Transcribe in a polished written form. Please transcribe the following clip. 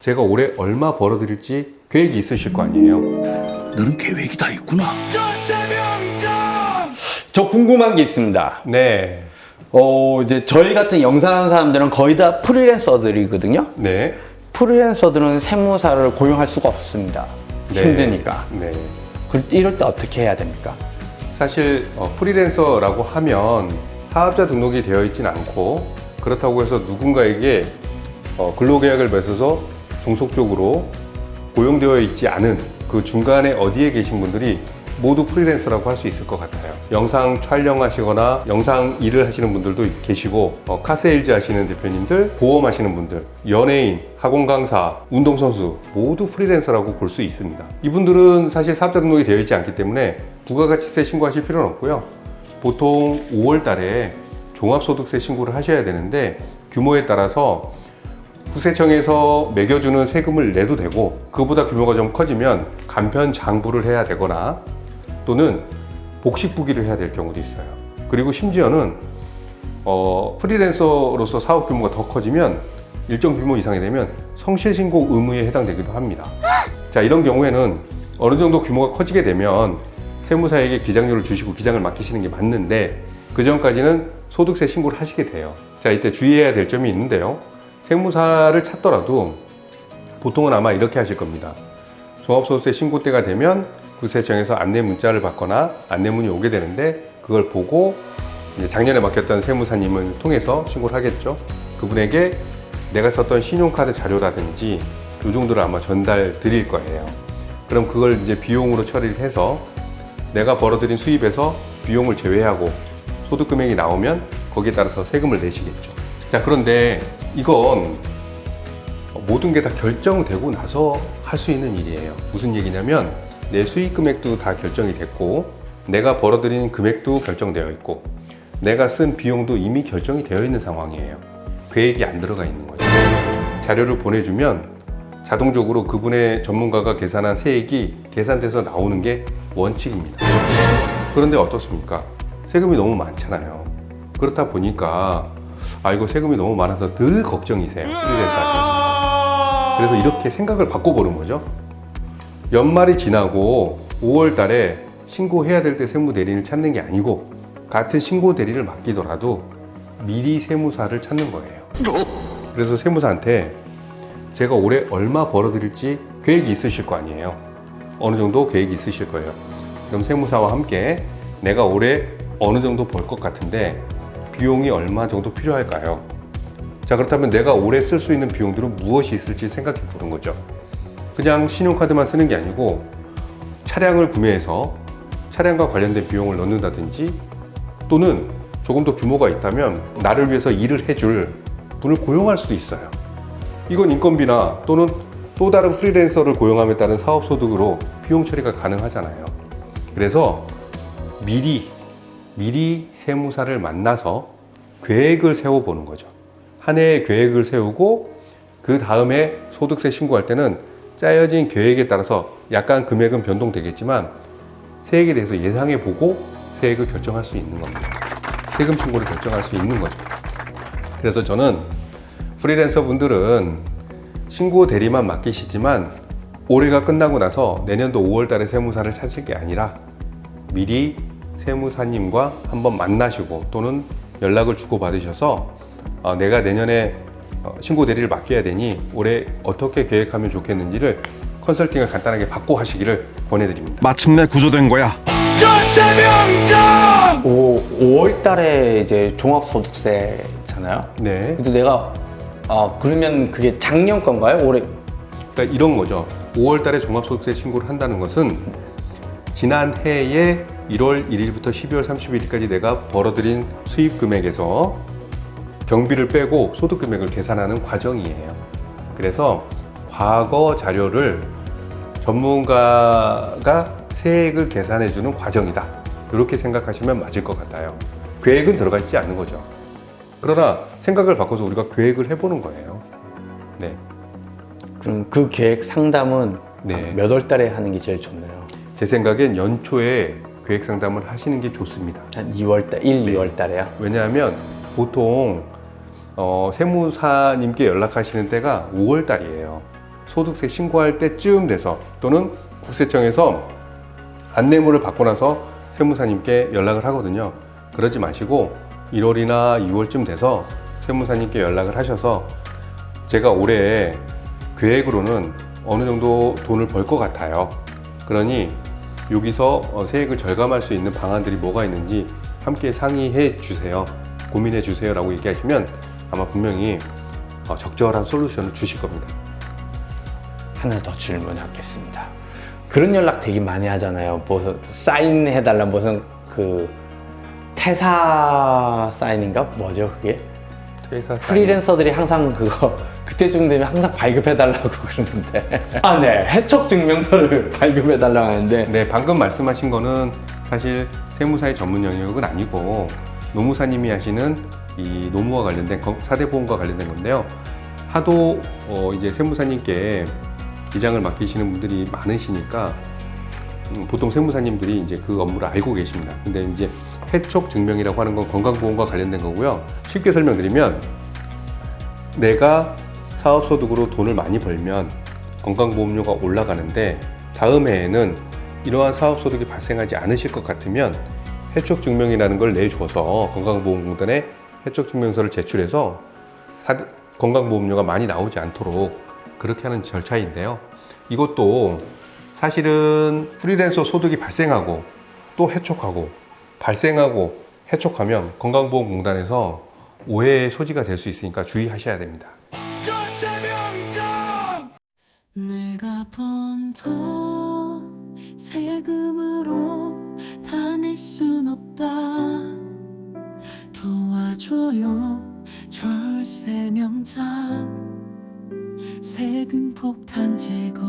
제가 올해 얼마 벌어들일지 계획이 있으실 거 아니에요. 너는 계획이 다 있구나. 저 궁금한 게 있습니다. 네. 이제 저희 같은 영상하는 사람들은 거의 다 프리랜서들이거든요. 네. 프리랜서들은 세무사를 고용할 수가 없습니다. 네. 힘드니까. 네. 이럴 때 어떻게 해야 됩니까? 사실 프리랜서라고 하면 사업자 등록이 되어 있진 않고, 그렇다고 해서 누군가에게 근로계약을 맺어서 종속적으로 고용되어 있지 않은 그 중간에 어디에 계신 분들이 모두 프리랜서라고 할 수 있을 것 같아요. 영상 촬영하시거나 영상 일을 하시는 분들도 계시고, 카세일즈 하시는 대표님들, 보험 하시는 분들, 연예인, 학원 강사, 운동선수 모두 프리랜서라고 볼 수 있습니다. 이분들은 사실 사업자 등록이 되어 있지 않기 때문에 부가가치세 신고하실 필요는 없고요. 보통 5월 달에 종합소득세 신고를 하셔야 되는데, 규모에 따라서 국세청에서 매겨주는 세금을 내도 되고, 그보다 규모가 좀 커지면 간편 장부를 해야 되거나 또는 복식부기를 해야 될 경우도 있어요. 그리고 심지어는 프리랜서로서 사업 규모가 더 커지면, 일정 규모 이상이 되면 성실신고 의무에 해당되기도 합니다. 자, 이런 경우에는 어느 정도 규모가 커지게 되면 세무사에게 기장료를 주시고 기장을 맡기시는 게 맞는데, 그 전까지는 소득세 신고를 하시게 돼요. 자, 이때 주의해야 될 점이 있는데요. 세무사를 찾더라도 보통은 아마 이렇게 하실 겁니다. 종합소득세 신고 때가 되면 국세청에서 안내 문자를 받거나 안내문이 오게 되는데, 그걸 보고 이제 작년에 맡겼던 세무사님을 통해서 신고를 하겠죠. 그분에게 내가 썼던 신용카드 자료라든지 이 정도를 아마 전달 드릴 거예요. 그럼 그걸 이제 비용으로 처리를 해서 내가 벌어들인 수입에서 비용을 제외하고 소득 금액이 나오면 거기에 따라서 세금을 내시겠죠. 자, 그런데 이건 모든 게 다 결정되고 나서 할 수 있는 일이에요. 무슨 얘기냐면, 내 수익 금액도 다 결정이 됐고, 내가 벌어들인 금액도 결정되어 있고, 내가 쓴 비용도 이미 결정이 되어 있는 상황이에요. 계획이 안 들어가 있는 거죠. 자료를 보내주면 자동적으로 그분의 전문가가 계산한 세액이 계산돼서 나오는 게 원칙입니다. 그런데 어떻습니까? 세금이 너무 많잖아요. 그렇다 보니까 이거 세금이 너무 많아서 늘 걱정이세요. 프리랜서 하시는. 그래서 이렇게 생각을 바꿔보는 거죠. 연말이 지나고 5월 달에 신고해야 될 때 세무 대리인을 찾는 게 아니고, 같은 신고 대리를 맡기더라도 미리 세무사를 찾는 거예요. 그래서 세무사한테 제가 올해 얼마 벌어들일지 계획이 있으실 거 아니에요. 어느 정도 계획이 있으실 거예요. 그럼 세무사와 함께 내가 올해 어느 정도 벌 것 같은데 비용이 얼마 정도 필요할까요? 자, 그렇다면 내가 올해 쓸 수 있는 비용들은 무엇이 있을지 생각해 보는 거죠. 그냥 신용카드만 쓰는 게 아니고 차량을 구매해서 차량과 관련된 비용을 넣는다든지, 또는 조금 더 규모가 있다면 나를 위해서 일을 해줄 분을 고용할 수도 있어요. 이건 인건비나 또는 또 다른 프리랜서를 고용함에 따른 사업소득으로 비용 처리가 가능하잖아요. 그래서 미리 세무사를 만나서 계획을 세워보는 거죠. 한 해의 계획을 세우고, 그 다음에 소득세 신고할 때는 짜여진 계획에 따라서 약간 금액은 변동되겠지만 세액에 대해서 예상해보고 세액을 결정할 수 있는 겁니다. 세금 신고를 결정할 수 있는 거죠. 그래서 저는 프리랜서 분들은 신고 대리만 맡기시지만, 올해가 끝나고 나서 내년도 5월 달에 세무사를 찾을 게 아니라 미리 세무사님과 한번 만나시고 또는 연락을 주고받으셔서 내가 내년에 신고 대리를 맡겨야 되니 올해 어떻게 계획하면 좋겠는지를 컨설팅을 간단하게 받고 하시기를 권해드립니다. 마침내 구조된 거야. 5월 달에 이제 종합소득세잖아요. 네. 근데 내가 그러면 그게 작년 건가요? 올해? 그러니까 이런 거죠. 5월 달에 종합소득세 신고를 한다는 것은 지난 해에 1월 1일부터 12월 31일까지 내가 벌어들인 수입 금액에서 경비를 빼고 소득 금액을 계산하는 과정이에요. 그래서 과거 자료를 전문가가 세액을 계산해주는 과정이다. 이렇게 생각하시면 맞을 것 같아요. 계획은 들어가 있지 않는 거죠. 그러나 생각을 바꿔서 우리가 계획을 해보는 거예요. 네. 그럼 그 계획 상담은 네. 몇 월 달에 하는 게 제일 좋나요? 제 생각엔 연초에 계획 상담을 하시는 게 좋습니다. 한 2월 달, 2월 달에요? 왜냐하면 보통 세무사님께 연락하시는 때가 5월 달이에요. 소득세 신고할 때쯤 돼서 또는 국세청에서 안내문을 받고 나서 세무사님께 연락을 하거든요. 그러지 마시고 1월이나 2월쯤 돼서 세무사님께 연락을 하셔서 제가 올해 계획으로는 어느 정도 돈을 벌 것 같아요. 그러니 여기서 세액을 절감할 수 있는 방안들이 뭐가 있는지 함께 상의해 주세요. 고민해 주세요 라고 얘기하시면 아마 분명히 적절한 솔루션을 주실 겁니다. 하나 더 질문하겠습니다. 그런 연락 되게 많이 하잖아요. 무슨 사인해달라 무슨 그 퇴사 사인인가 뭐죠 그게? 퇴사 사인. 프리랜서들이 항상 그거 그때쯤 되면 항상 발급해달라고 그러는데 네 해촉 증명서를 발급해달라고 하는데 네, 방금 말씀하신 거는 사실 세무사의 전문 영역은 아니고 노무사님이 하시는 이 노무와 관련된 사대보험과 관련된 건데요. 하도 이제 세무사님께 기장을 맡기시는 분들이 많으시니까 보통 세무사님들이 이제 그 업무를 알고 계십니다. 근데 이제 해촉 증명이라고 하는 건 건강보험과 관련된 거고요. 쉽게 설명드리면 내가 사업소득으로 돈을 많이 벌면 건강보험료가 올라가는데 다음 해에는 이러한 사업소득이 발생하지 않으실 것 같으면 해촉증명이라는 걸 내줘서 건강보험공단에 해촉증명서를 제출해서 건강보험료가 많이 나오지 않도록 그렇게 하는 절차인데요. 이것도 사실은 프리랜서 소득이 발생하고 또 해촉하고 발생하고 해촉하면 건강보험공단에서 오해의 소지가 될 수 있으니까 주의하셔야 됩니다. 내가 번 돈 세금으로 다 낼 순 없다. 도와줘요 절세 명장 세금 폭탄 제거